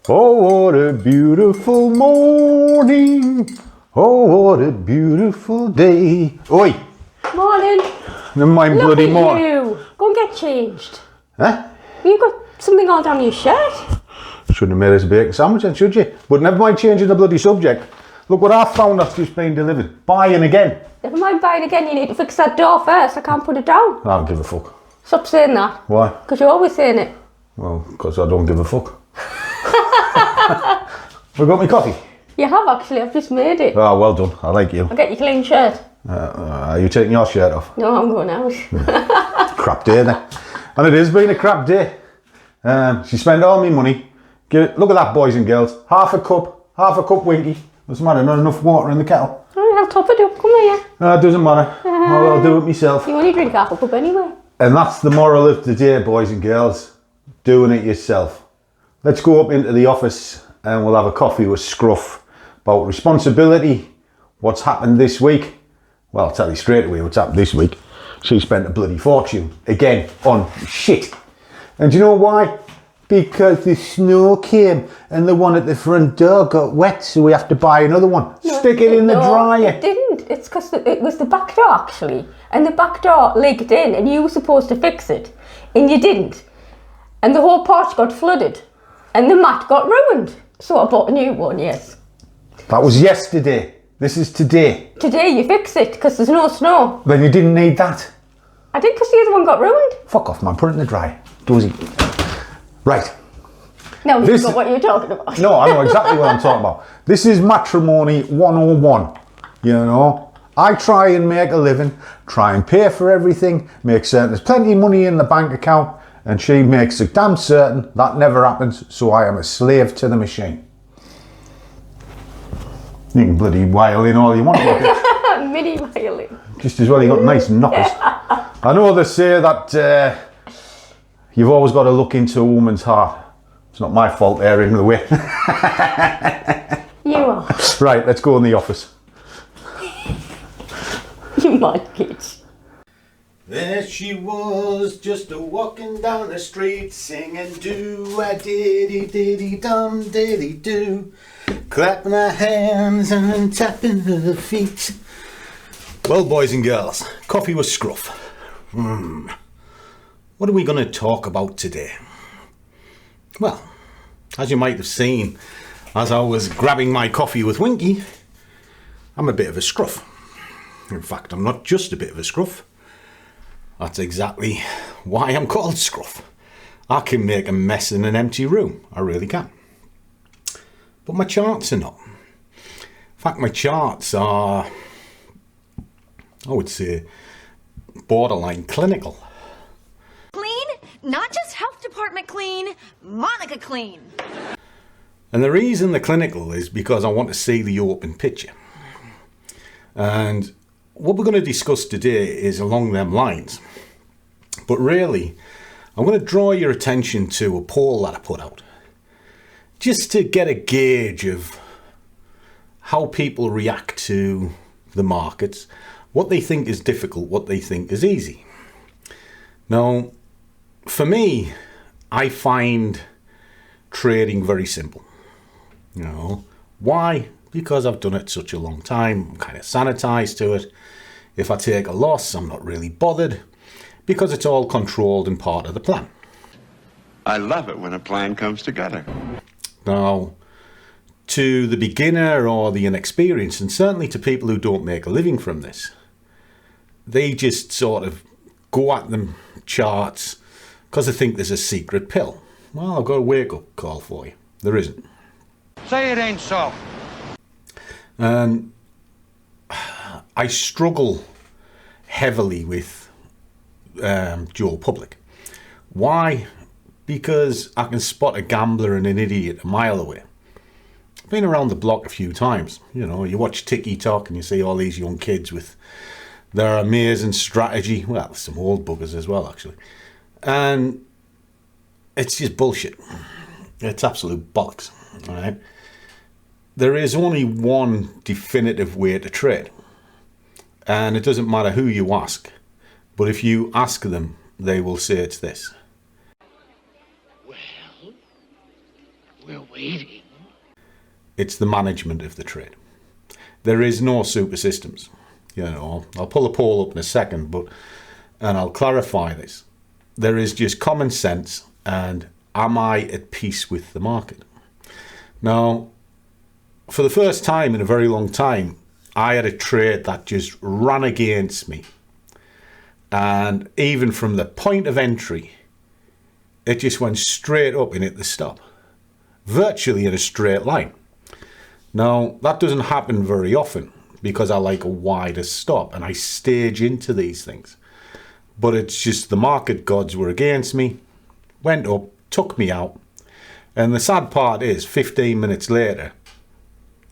Oh, what a beautiful morning. Oh, what a beautiful day. Oi. Morning. Never mind bloody morning. You. Go and get changed. Huh? You've got something all down your shirt. Shouldn't have made us a bacon sandwich then, should you? But never mind changing the bloody subject. Look what I found that's just been delivered. Buying again. Never mind buying again, you need to fix that door first. I can't put it down. I don't give a fuck. Stop saying that. Why? Because you're always saying it. Well, because I don't give a fuck. We got me coffee? You have actually, I've just made it. Oh, well done. I like you. I'll get you a clean shirt. Are you taking your shirt off? No, I'm going out. Crap day then. And it has been a crap day. She spent all my money. Look at that, boys and girls. Half a cup winky. Doesn't matter, not enough water in the kettle. Alright, I'll top it up, come here. No, it doesn't matter. I'll do it myself. You only drink half a cup anyway. And that's the moral of the day, boys and girls. Doing it yourself. Let's go up into the office and we'll have a coffee with Scruff about responsibility, what's happened this week. Well, I'll tell you straight away what's happened this week. She spent a bloody fortune, again, on shit. And do you know why? Because the snow came and the one at the front door got wet, so we have to buy another one. No, Stick it in the dryer. It didn't. It's because it was the back door actually. And the back door leaked in and you were supposed to fix it. And you didn't. And the whole porch got flooded. And the mat got ruined. So I bought a new one, yes. That was yesterday. This is today. Today you fix it because there's no snow. Then you didn't need that. I did because the other one got ruined. Fuck off, man. Put it in the dryer. Dozy. Right. Now you know what you're talking about. No, I know exactly what I'm talking about. This is matrimony 101. You know, I try and make a living, try and pay for everything, make certain there's plenty of money in the bank account, and she makes it damn certain that never happens, so I am a slave to the machine. You can bloody wail in all you want about it. Mini violin. Just as well you got nice knockers. I know they say that you've always got to look into a woman's heart. It's not my fault they're in the way. You are. Right, let's go in the office. You might get. There she was, just a walking down the street, singing do-a-diddy-diddy-dum-diddy-do, clapping her hands and tapping her feet. Well, boys and girls, coffee with Scruff. What are we going to talk about today? Well, as you might have seen, as I was grabbing my coffee with Winky, I'm a bit of a scruff. In fact, I'm not just a bit of a scruff. That's exactly why I'm called Scruff. I can make a mess in an empty room. I really can. But my charts are not. In fact, my charts are, I would say, borderline clinical. Clean? Not just health department clean, Monica clean. And the reason they're clinical is because I want to see the open picture. And what we're going to discuss today is along them lines. But really, I'm going to draw your attention to a poll that I put out. Just to get a gauge of how people react to the markets, what they think is difficult, what they think is easy. Now, for me, I find trading very simple. You know, why? Because I've done it such a long time, I'm kind of sanitized to it. If I take a loss, I'm not really bothered because it's all controlled and part of the plan. I love it when a plan comes together. Now, to the beginner or the inexperienced, and certainly to people who don't make a living from this, they just sort of go at them charts because they think there's a secret pill. Well, I've got a wake-up call for you. There isn't. Say it ain't so. And I struggle heavily with Joe Public. Why? Because I can spot a gambler and an idiot a mile away. I've been around the block a few times. You know, you watch TikTok and you see all these young kids with their amazing strategy. Well, some old buggers as well, actually. And it's just bullshit. It's absolute bollocks. All right. There is only one definitive way to trade. And it doesn't matter who you ask. But if you ask them, they will say it's this. We're waiting. It's the management of the trade. There is no super systems. You know, I'll pull a poll up in a second, and I'll clarify this. There is just common sense and am I at peace with the market? Now, for the first time in a very long time, I had a trade that just ran against me. And even from the point of entry, it just went straight up and hit the stop, virtually in a straight line. Now, that doesn't happen very often because I like a wider stop and I stage into these things. But it's just the market gods were against me, went up, took me out. And the sad part is 15 minutes later,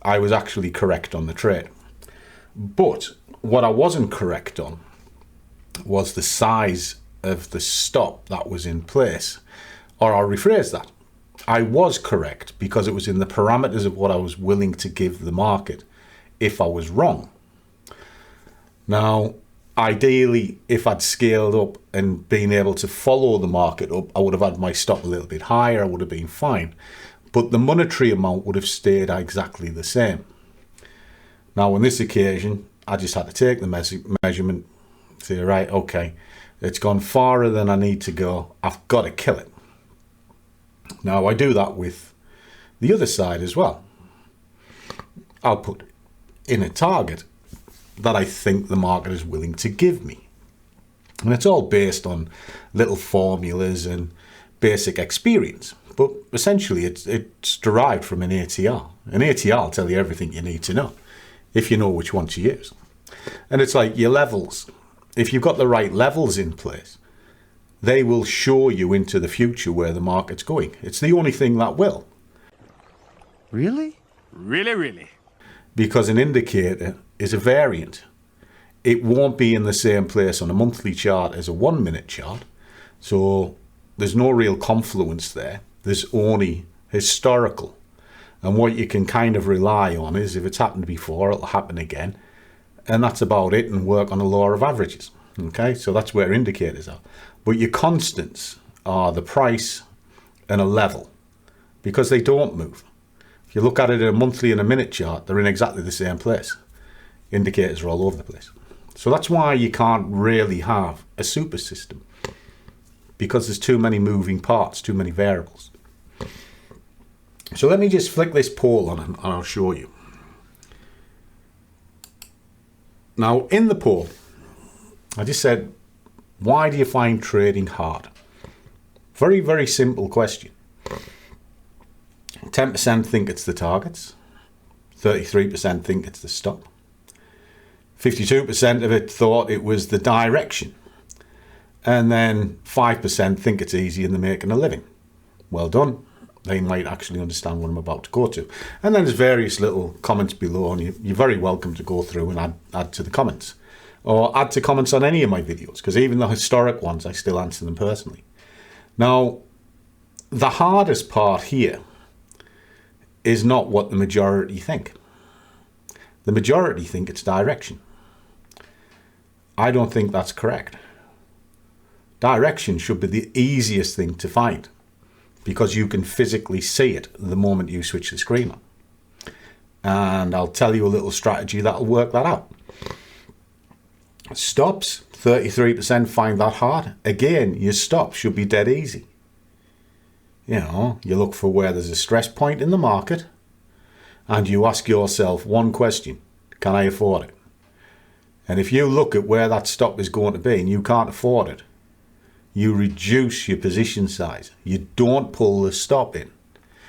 I was actually correct on the trade. But what I wasn't correct on was the size of the stop that was in place. Or I'll rephrase that. I was correct because it was in the parameters of what I was willing to give the market if I was wrong. Now, ideally, if I'd scaled up and been able to follow the market up, I would have had my stop a little bit higher, I would have been fine. But the monetary amount would have stayed exactly the same. Now, on this occasion, I just had to take the measurement, say, right, okay, it's gone farther than I need to go. I've got to kill it. Now, I do that with the other side as well. I'll put in a target that I think the market is willing to give me. And it's all based on little formulas and basic experience. But essentially, it's derived from an ATR. An ATR will tell you everything you need to know if you know which one to use. And it's like your levels. If you've got the right levels in place, they will show you into the future where the market's going. It's the only thing that will. Really? Really? Because an indicator is a variant. It won't be in the same place on a monthly chart as a 1 minute chart. So there's no real confluence there. There's only historical. And what you can kind of rely on is if it's happened before, it'll happen again. And that's about it, and work on a law of averages. Okay, so that's where indicators are. But your constants are the price and a level because they don't move. If you look at it in a monthly and a minute chart, they're in exactly the same place. Indicators are all over the place. So that's why you can't really have a super system, because there's too many moving parts, too many variables. So let me just flick this poll on and I'll show you. Now, in the poll, I just said, why do you find trading hard? Very, very simple question. 10% think it's the targets. 33% think it's the stop. 52% of it thought it was the direction. And then 5% think it's easy and they're making a living. Well done. They might actually understand what I'm about to go to. And then there's various little comments below, and you're very welcome to go through and add to the comments. Or add to comments on any of my videos, because even the historic ones, I still answer them personally. Now, the hardest part here is not what the majority think. The majority think it's direction. I don't think that's correct. Direction should be the easiest thing to find, because you can physically see it the moment you switch the screen on. And I'll tell you a little strategy that'll work that out. Stops, 33% find that hard. Again, your stop should be dead easy. You know, you look for where there's a stress point in the market and you ask yourself one question: can I afford it? And if you look at where that stop is going to be and you can't afford it, you reduce your position size. You don't pull the stop in.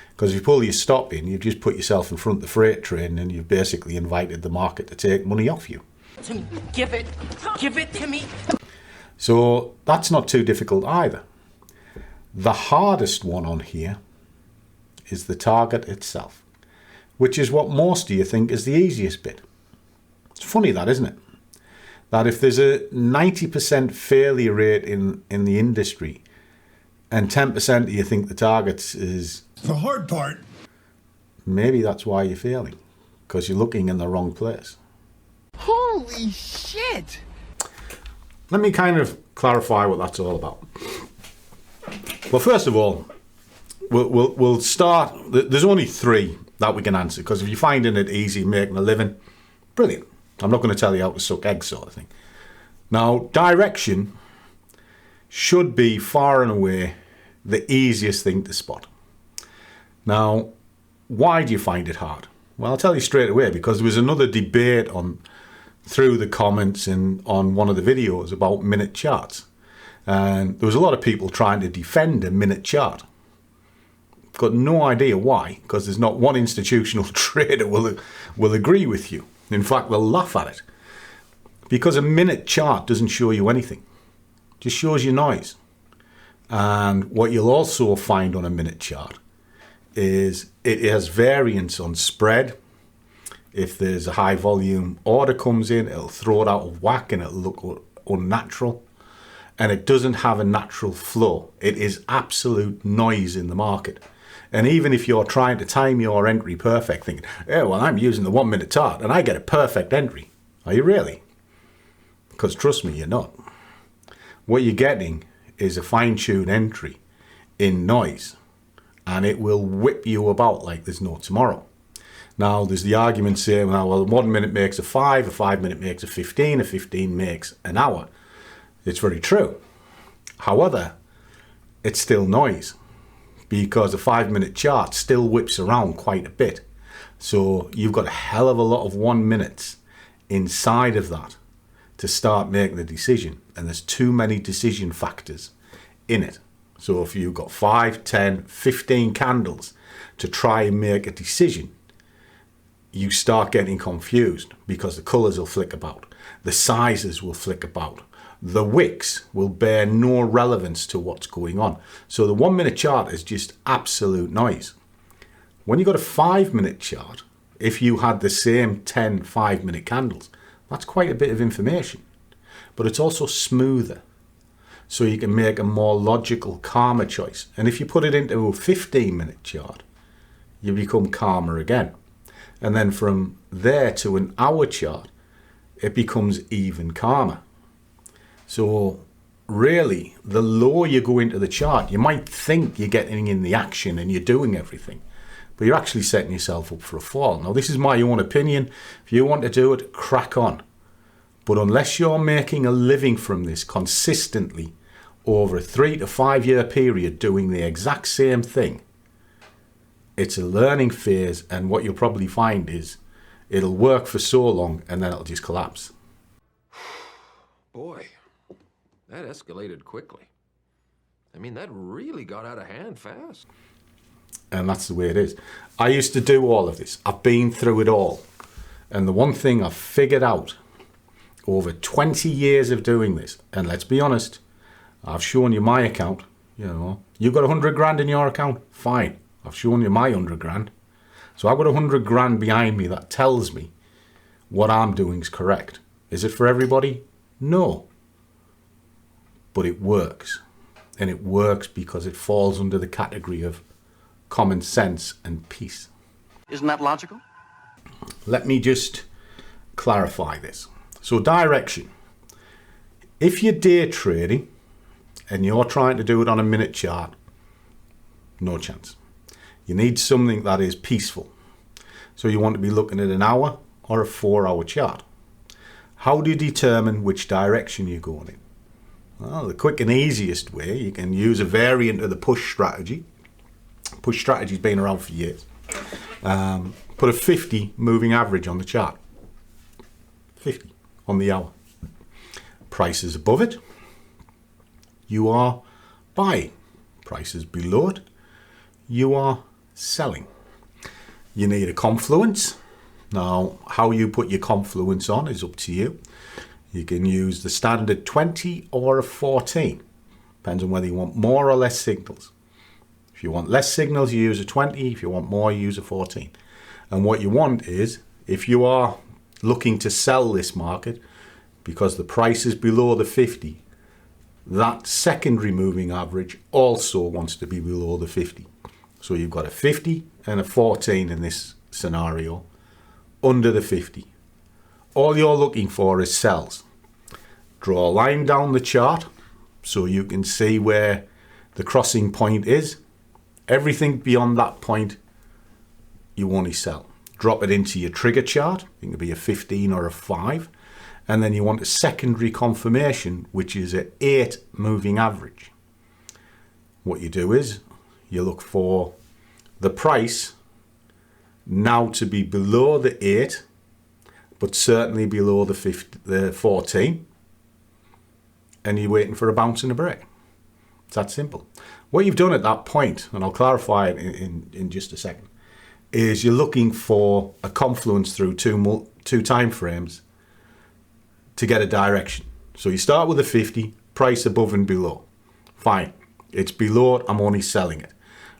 Because if you pull your stop in, you've just put yourself in front of the freight train and you've basically invited the market to take money off you. Give it to me. So that's not too difficult either. The hardest one on here is the target itself, which is what most of you think is the easiest bit. It's funny that, isn't it? That if there's a 90% failure rate in the industry and 10% of you think the target is the hard part, maybe that's why you're failing, because you're looking in the wrong place. Holy shit! Let me kind of clarify what that's all about. Well, first of all, we'll start. There's only 3 that we can answer, because if you're finding it easy making a living, brilliant. I'm not going to tell you how to suck eggs, sort of thing. Now, direction should be far and away the easiest thing to spot. Now, why do you find it hard? Well, I'll tell you straight away, because there was another debate through the comments and on one of the videos about minute charts. And there was a lot of people trying to defend a minute chart. Got no idea why, because there's not one institutional trader will agree with you. In fact, they'll laugh at it. Because a minute chart doesn't show you anything. It just shows you noise. And what you'll also find on a minute chart is it has variance on spread. If there's a high volume order comes in, it'll throw it out of whack and it'll look unnatural. And it doesn't have a natural flow. It is absolute noise in the market. And even if you're trying to time your entry perfect, thinking, oh, well, I'm using the 1 minute chart and I get a perfect entry. Are you really? Because trust me, you're not. What you're getting is a fine-tuned entry in noise, and it will whip you about like there's no tomorrow. Now, there's the argument saying, well, 1 minute makes a 5 minute makes a 15 makes an hour. It's very true. However, it's still noise, because a 5 minute chart still whips around quite a bit. So you've got a hell of a lot of 1 minutes inside of that to start making the decision. And there's too many decision factors in it. So if you've got 5, 10, 15 candles to try and make a decision, you start getting confused, because the colours will flick about, the sizes will flick about, the wicks will bear no relevance to what's going on. So the 1 minute chart is just absolute noise. When you've got a 5 minute chart, if you had the same 10 5-minute candles, that's quite a bit of information. But it's also smoother, so you can make a more logical, calmer choice. And if you put it into a 15-minute chart, you become calmer again. And then from there to an hour chart, it becomes even calmer. So really, the lower you go into the chart, you might think you're getting in the action and you're doing everything, but you're actually setting yourself up for a fall. Now, this is my own opinion. If you want to do it, crack on. But unless you're making a living from this consistently over a 3 to 5 year period doing the exact same thing, it's a learning phase, and what you'll probably find is it'll work for so long and then it'll just collapse. Boy, that escalated quickly. I mean, that really got out of hand fast. And that's the way it is. I used to do all of this. I've been through it all. And the one thing I've figured out over 20 years of doing this, and let's be honest, I've shown you my account. You know, you've got 100 grand in your account, fine. I've shown you my 100 grand. So I've got 100 grand behind me that tells me what I'm doing is correct. Is it for everybody? No. But it works. And it works because it falls under the category of common sense and peace. Isn't that logical? Let me just clarify this. So direction. If you're day trading and you're trying to do it on a minute chart, no chance. You need something that is peaceful. So you want to be looking at an hour or a 4-hour chart. How do you determine which direction you're going in? Well, the quick and easiest way, you can use a variant of the push strategy. Push strategy's been around for years. Put a 50 moving average on the chart. 50 on the hour. Prices above it, you are buying. Prices below it, you are selling. You need a confluence. Now, how you put your confluence on is up to you. You can use the standard 20 or a 14. Depends on whether you want more or less signals. If you want less signals, you use a 20. If you want more, you use a 14. And what you want is, if you are looking to sell this market because the price is below the 50, that secondary moving average also wants to be below the 50. So you've got a 50 and a 14 in this scenario, under the 50. All you're looking for is sells. Draw a line down the chart so you can see where the crossing point is. Everything beyond that point, you only sell. Drop it into your trigger chart. It could be a 15 or a 5. And then you want a secondary confirmation, which is an 8 moving average. What you do is you look for the price now to be below the 8, but certainly below the 14. And you're waiting for a bounce and a break. It's that simple. What you've done at that point, and I'll clarify it in just a second, is you're looking for a confluence through two time frames to get a direction. So you start with a 50, price above and below. Fine. It's below it, I'm only selling it.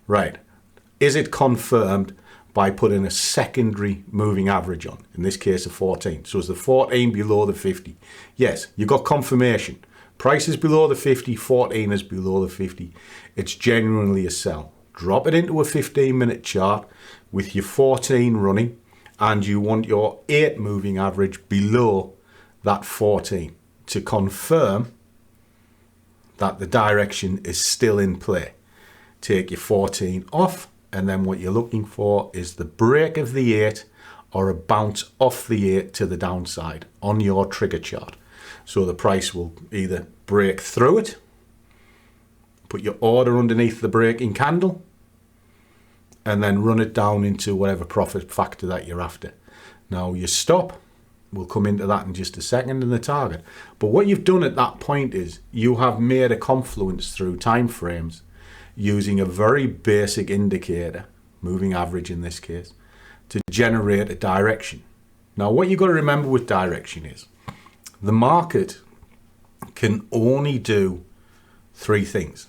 Right. Is it confirmed by putting a secondary moving average on? In this case, a 14. So is the 14 below the 50? Yes, you got confirmation. Price is below the 50, 14 is below the 50. It's genuinely a sell. Drop it into a 15-minute chart with your 14 running, and you want your 8 moving average below that 14 to confirm that the direction is still in play. Take your 14 off, and then what you're looking for is the break of the 8 or a bounce off the 8 to the downside on your trigger chart. So the price will either break through it, put your order underneath the breaking candle, and then run it down into whatever profit factor that you're after. Now your stop, we'll come into that in just a second, and the target. But what you've done at that point is you have made a confluence through time frames using a very basic indicator, moving average in this case, to generate a direction. Now what you've got to remember with direction is the market can only do 3 things.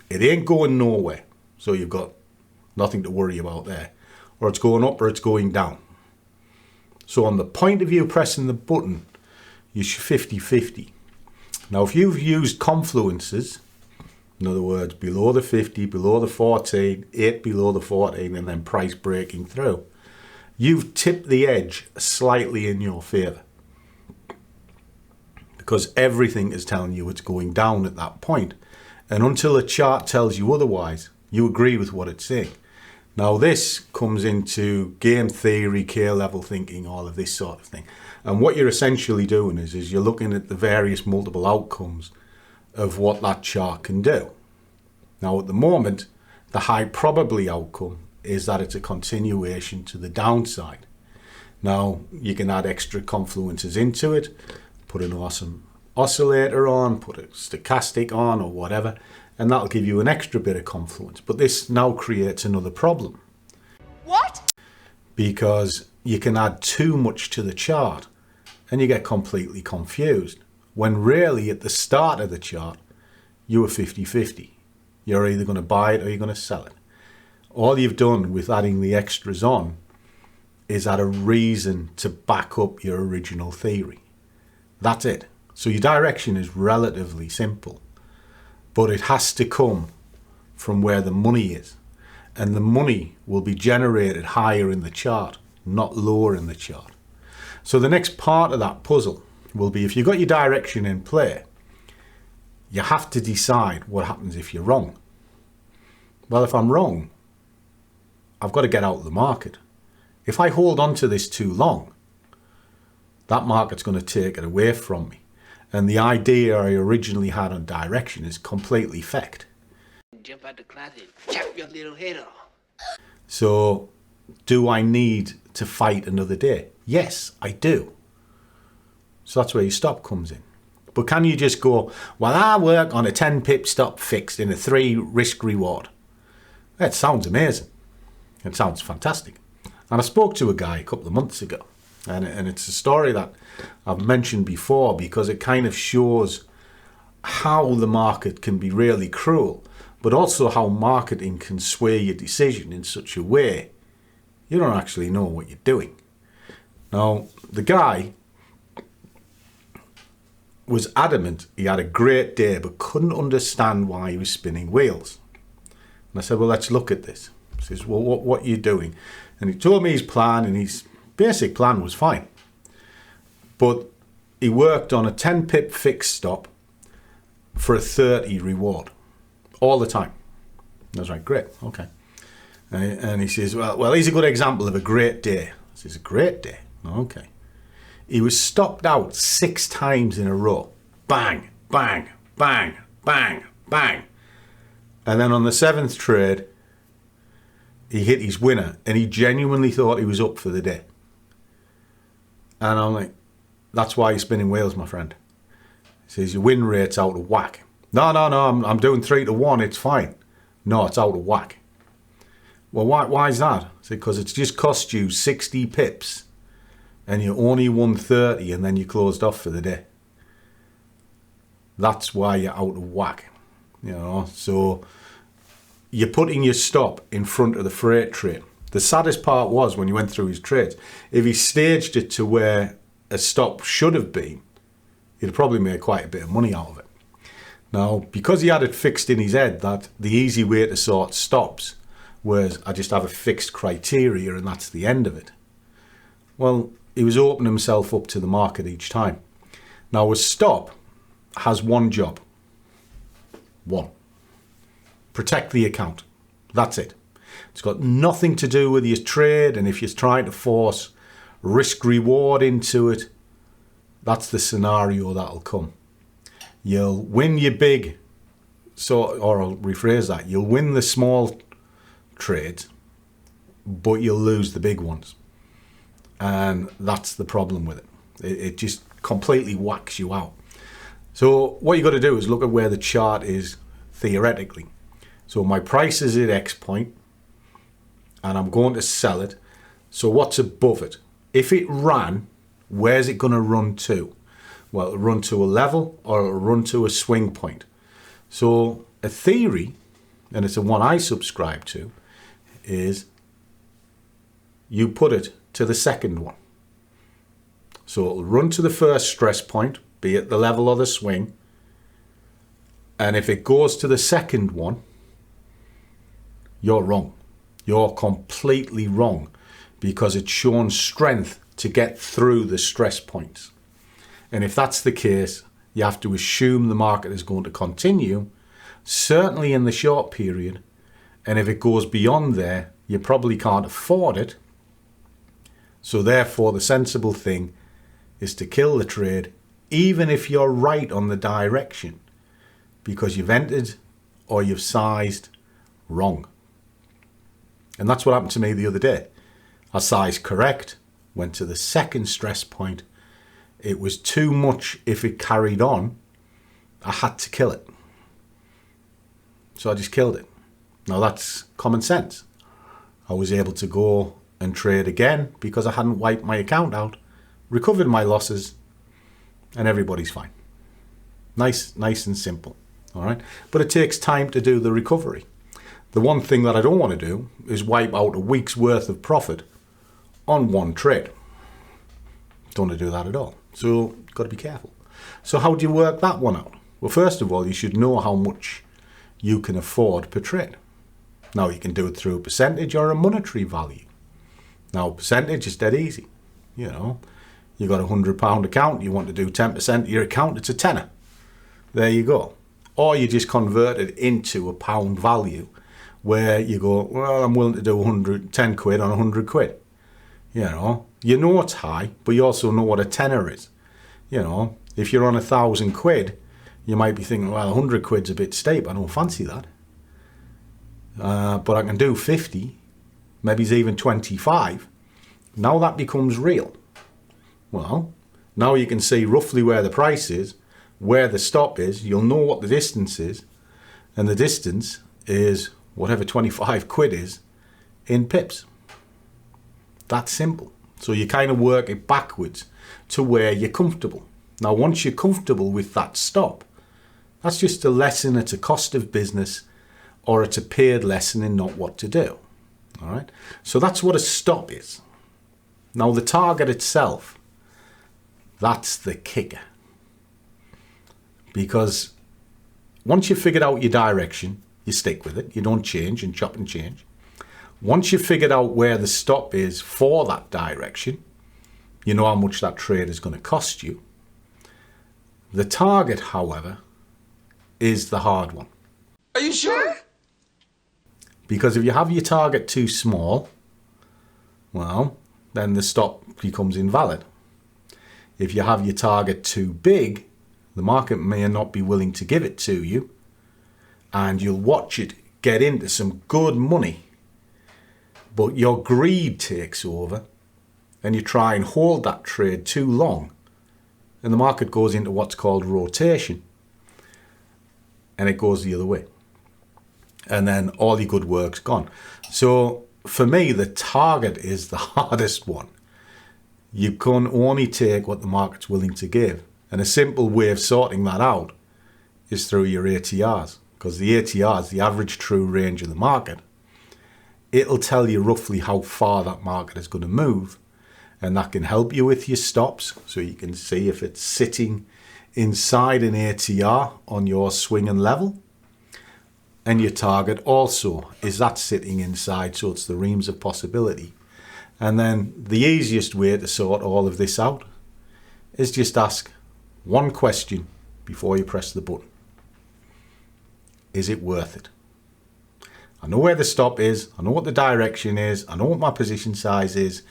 It ain't going nowhere, so you've got nothing to worry about there. Or it's going up or it's going down. So on the point of you pressing the button, you're 50-50. Now if you've used confluences, in other words, below the 50, below the 14, 8 below the 14, and then price breaking through, you've tipped the edge slightly in your favour. Because everything is telling you it's going down at that point. And until a chart tells you otherwise, you agree with what it's saying. Now this comes into game theory, K-level thinking, all of this sort of thing. And what you're essentially doing is you're looking at the various multiple outcomes of what that chart can do. Now at the moment, the high probability outcome is that it's a continuation to the downside. Now you can add extra confluences into it, put an awesome oscillator on, put a stochastic on or whatever, and that'll give you an extra bit of confluence. But this now creates another problem. What? Because you can add too much to the chart and you get completely confused. When really at the start of the chart, you were 50-50. You're either going to buy it or you're going to sell it. All you've done with adding the extras on is add a reason to back up your original theory. That's it. So your direction is relatively simple, but it has to come from where the money is. And the money will be generated higher in the chart, not lower in the chart. So the next part of that puzzle will be, if you've got your direction in play, you have to decide what happens if you're wrong. Well, if I'm wrong, I've got to get out of the market. If I hold on to this too long, that market's going to take it away from me. And the idea I originally had on direction is completely fecked. Jump out the closet, chop your little head off. So, do I need to fight another day? Yes, I do. So that's where your stop comes in. But can you just go, well, I work on a 10 pip stop fixed in a 3 risk reward? That sounds amazing. It sounds fantastic. And I spoke to a guy a couple of months ago. And it's a story that I've mentioned before because it kind of shows how the market can be really cruel, but also how marketing can sway your decision in such a way you don't actually know what you're doing. Now, the guy was adamant he had a great day but couldn't understand why he was spinning wheels. And I said, well, let's look at this. He says, well, what are you doing? And he told me his plan, and his basic plan was fine. But he worked on a 10 pip fixed stop for a 30 reward all the time. I was like, great, okay. And he says, well, here's a good example of a great day. This is a great day. Okay. He was stopped out 6 times in a row. Bang, bang, bang, bang, bang. And then on the 7th trade, he hit his winner, and he genuinely thought he was up for the day. And I'm like, that's why you're spinning wheels, my friend. He says, your win rate's out of whack. No, I'm doing 3 to 1, it's fine. No, it's out of whack. Well, why is that? It's because it's just cost you 60 pips, and you only won 30, and then you closed off for the day. That's why you're out of whack. You know, so you're putting your stop in front of the freight trade. The saddest part was when you went through his trades, if he staged it to where a stop should have been, he'd probably made quite a bit of money out of it. Now, because he had it fixed in his head that the easy way to sort stops was I just have a fixed criteria and that's the end of it. Well, he was opening himself up to the market each time. Now, a stop has one job. One. Protect the account. That's it. It's got nothing to do with your trade, and if you're trying to force risk reward into it, that's the scenario that'll come. You'll win your big, or I'll rephrase that, you'll win the small trades, but you'll lose the big ones. And that's the problem with it. It just completely whacks you out. So what you got to do is look at where the chart is theoretically. So my price is at X point, and I'm going to sell it. So what's above it? If it ran, where's it going to run to? Well, it'll run to a level or it'll run to a swing point. So a theory, and it's the one I subscribe to, is you put it to the second one. So it'll run to the first stress point, be it the level or the swing. And if it goes to the second one, you're wrong. You're completely wrong, because it's shown strength to get through the stress points. And if that's the case, you have to assume the market is going to continue, certainly in the short period. And if it goes beyond there, you probably can't afford it. So therefore, the sensible thing is to kill the trade, even if you're right on the direction, because you've entered or you've sized wrong. And that's what happened to me the other day. I sized correct, went to the second stress point. It was too much if it carried on. I had to kill it. So I just killed it. Now that's common sense. I was able to go and trade again because I hadn't wiped my account out, recovered my losses, and everybody's fine. Nice and simple. All right. But it takes time to do the recovery. The one thing that I don't want to do is wipe out a week's worth of profit on one trade. Don't want to do that at all. So you've got to be careful. So how do you work that one out? Well, first of all, you should know how much you can afford per trade. Now, you can do it through a percentage or a monetary value. Now, percentage is dead easy. You know, you got a £100 account, you want to do 10% of your account, it's a tenner. There you go. Or you just convert it into a pound value, where you go, well, I'm willing to do 10 quid on 100 quid. You know it's high, but you also know what a tenner is. You know, if you're on 1,000 quid, you might be thinking, well, 100 quid's a bit steep. I don't fancy that. But I can do 50, maybe even 25. Now that becomes real. Well, now you can see roughly where the price is, where the stop is. You'll know what the distance is. And the distance is whatever 25 quid is in pips. That's simple. So you kind of work it backwards to where you're comfortable. Now, once you're comfortable with that stop, that's just a lesson. It's a cost of business, or it's a paid lesson in not what to do. All right. So that's what a stop is. Now, the target itself, that's the kicker. Because once you've figured out your direction, you stick with it. You don't change and chop and change. Once you've figured out where the stop is for that direction, you know how much that trade is going to cost you. The target, however, is the hard one. Are you sure? Because if you have your target too small, well, then the stop becomes invalid. If you have your target too big, the market may not be willing to give it to you, and you'll watch it get into some good money, but your greed takes over and you try and hold that trade too long, and the market goes into what's called rotation, and it goes the other way, and then all your good work's gone. So for me, the target is the hardest one. You can only take what the market's willing to give, and a simple way of sorting that out is through your ATRs, because the ATRs, the average true range of the market, it'll tell you roughly how far that market is going to move, and that can help you with your stops, so you can see if it's sitting inside an ATR on your swing and level, and your target also, is that sitting inside, so it's the reams of possibility. And then the easiest way to sort all of this out is just ask one question before you press the button. Is it worth it? I know where the stop is, I know what the direction is, I know what my position size is,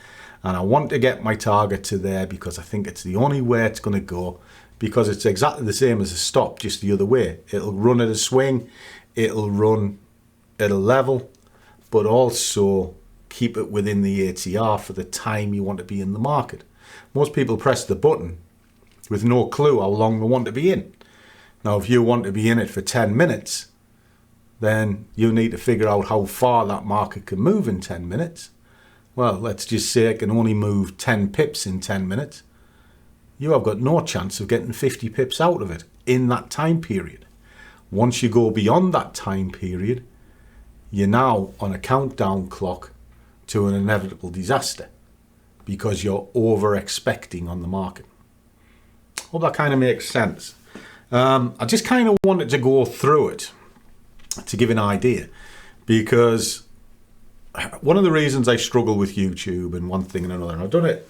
and I want to get my target to there because I think it's the only way it's going to go, because it's exactly the same as a stop, just the other way. It'll run at a swing, it'll run at a level, but also keep it within the ATR for the time you want to be in the market. Most people press the button with no clue how long they want to be in. Now, if you want to be in it for 10 minutes, then you need to figure out how far that market can move in 10 minutes. Well, let's just say it can only move 10 pips in 10 minutes. You have got no chance of getting 50 pips out of it in that time period. Once you go beyond that time period, you're now on a countdown clock to an inevitable disaster because you're over expecting on the market. Hope that kind of makes sense. I just kind of wanted to go through it to give an idea, because one of the reasons I struggle with YouTube and one thing and another, and I've done it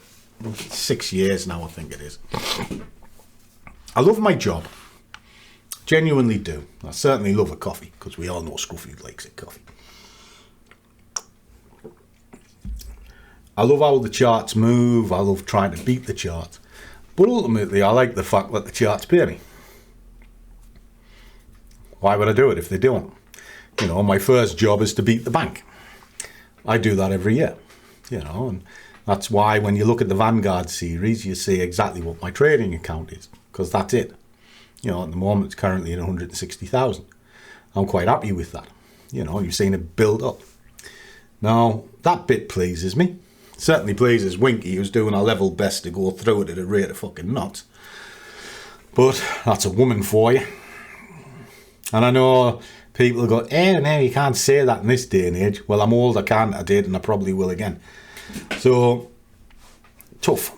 6 years now, I think it is. I love my job. Genuinely do. I certainly love a coffee, because we all know Scruffy likes a coffee. I love how the charts move. I love trying to beat the charts. But ultimately, I like the fact that the charts pay me. Why would I do it if they don't? You know, my first job is to beat the bank. I do that every year, you know, and that's why when you look at the Vanguard series, you see exactly what my trading account is, because that's it. You know, at the moment, it's currently at 160,000. I'm quite happy with that. You know, you've seen it build up. Now, that bit pleases me. Certainly pleases Winky, who's doing her level best to go through it at a rate of fucking knots. But that's a woman for you. And I know people go, no, you can't say that in this day and age. Well, I'm old, I can't, I did, and I probably will again. So, tough.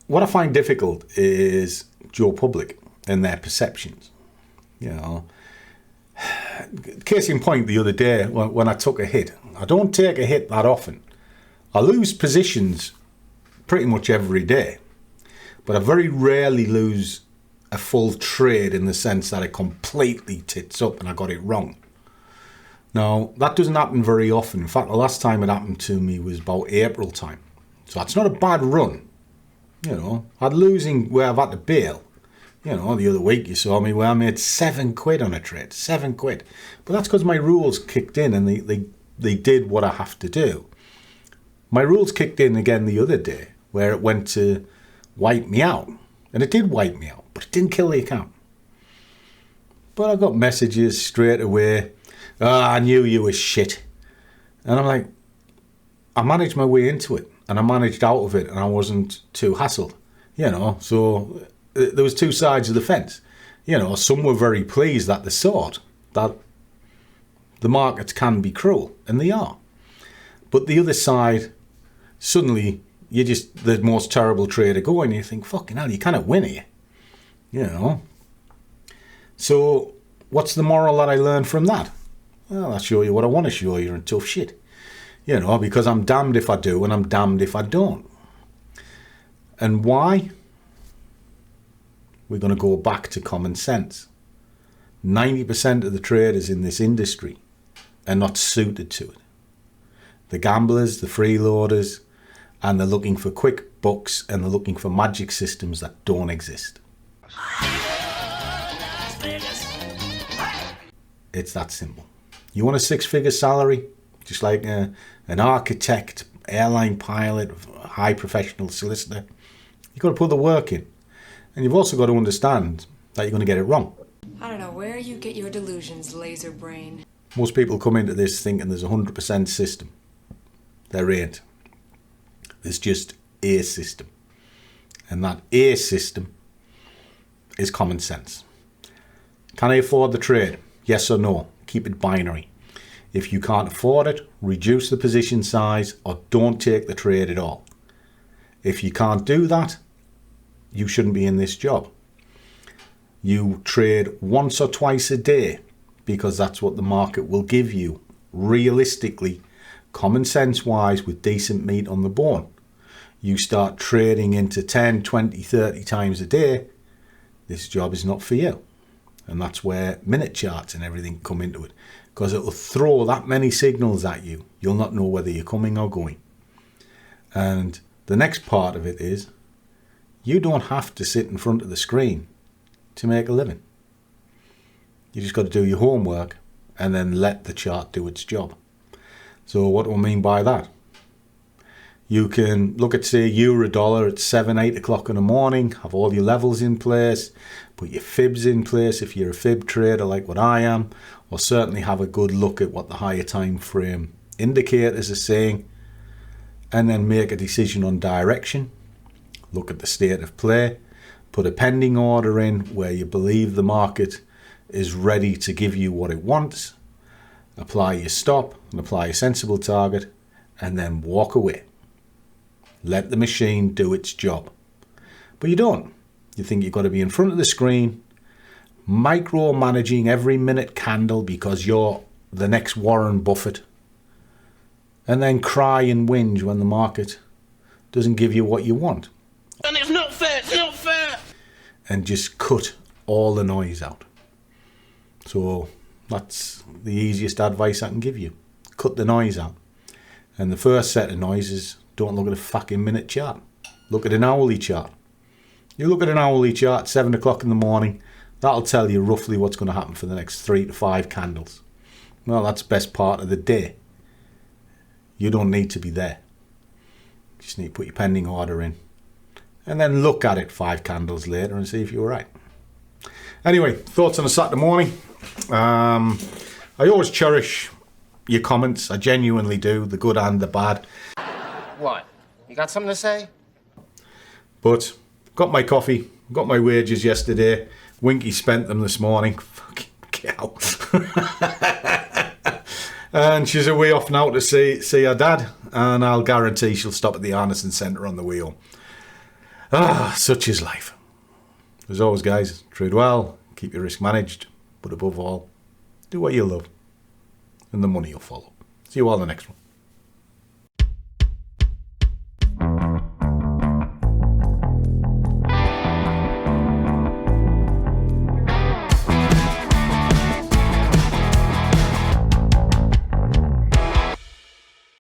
What I find difficult is Joe Public and their perceptions. You know, case in point, the other day when I took a hit, I don't take a hit that often. I lose positions pretty much every day, but I very rarely lose a full trade in the sense that it completely tits up and I got it wrong. Now, that doesn't happen very often. In fact, the last time it happened to me was about April time. So that's not a bad run. You know, I'd losing where I've had to bail. You know, the other week you saw me where I made £7 on a trade, £7. But that's because my rules kicked in and they did what I have to do. My rules kicked in again the other day where it went to wipe me out. And it did wipe me out, but it didn't kill the account. But I got messages straight away. I knew you were shit. And I'm like, I managed my way into it and I managed out of it and I wasn't too hassled. You know, so there was two sides of the fence. You know, some were very pleased that they saw it, that the markets can be cruel, and they are. But the other side, suddenly you're just the most terrible trader going. You think, fucking hell, you cannot win here. You know. So what's the moral that I learned from that? Well, I'll show you what I want to show you in tough shit. You know, because I'm damned if I do and I'm damned if I don't. And why? We're going to go back to common sense. 90% of the traders in this industry are not suited to it. The gamblers, the freeloaders, and they're looking for quick bucks, and they're looking for magic systems that don't exist. It's that simple. You want a six-figure salary, just like an architect, airline pilot, high professional solicitor. You've got to put the work in. And you've also got to understand that you're going to get it wrong. I don't know where you get your delusions, laser brain. Most people come into this thinking there's a 100% system. There ain't. There's just a system. And that A system is common sense. Can I afford the trade? Yes or no? Keep it binary. If you can't afford it, reduce the position size or don't take the trade at all. If you can't do that, you shouldn't be in this job. You trade once or twice a day because that's what the market will give you. Realistically, common sense wise, with decent meat on the bone. You start trading into 10, 20, 30 times a day, this job is not for you. And that's where minute charts and everything come into it. Because it will throw that many signals at you. You'll not know whether you're coming or going. And the next part of it is, you don't have to sit in front of the screen to make a living. You just got to do your homework and then let the chart do its job. So what do I mean by that? You can look at, say, euro dollar at 7, 8 o'clock in the morning, have all your levels in place, put your fibs in place if you're a fib trader like what I am, or certainly have a good look at what the higher time frame indicators are saying, and then make a decision on direction. Look at the state of play, put a pending order in where you believe the market is ready to give you what it wants, apply your stop and apply a sensible target, and then walk away. Let the machine do its job. But you don't. You think you've got to be in front of the screen, micromanaging every minute candle because you're the next Warren Buffett, and then cry and whinge when the market doesn't give you what you want. And it's not fair, it's not fair! And just cut all the noise out. So that's the easiest advice I can give you. Cut the noise out. And the first set of noises, don't look at a fucking minute chart. Look at an hourly chart. You look at an hourly chart, 7 o'clock in the morning, that'll tell you roughly what's going to happen for the next 3 to 5 candles. Well, that's the best part of the day. You don't need to be there. You just need to put your pending order in. And then look at it 5 candles later and see if you're right. Anyway, thoughts on a Saturday morning. I always cherish your comments. I genuinely do, the good and the bad. What? You got something to say? But got my coffee, got my wages yesterday. Winky spent them this morning. Fucking cow. And she's away off now to see her dad. And I'll guarantee she'll stop at the Arneson Centre on the way home. Such is life. As always, guys, trade well, keep your risk managed, but above all, do what you love, and the money will follow. See you all in the next one.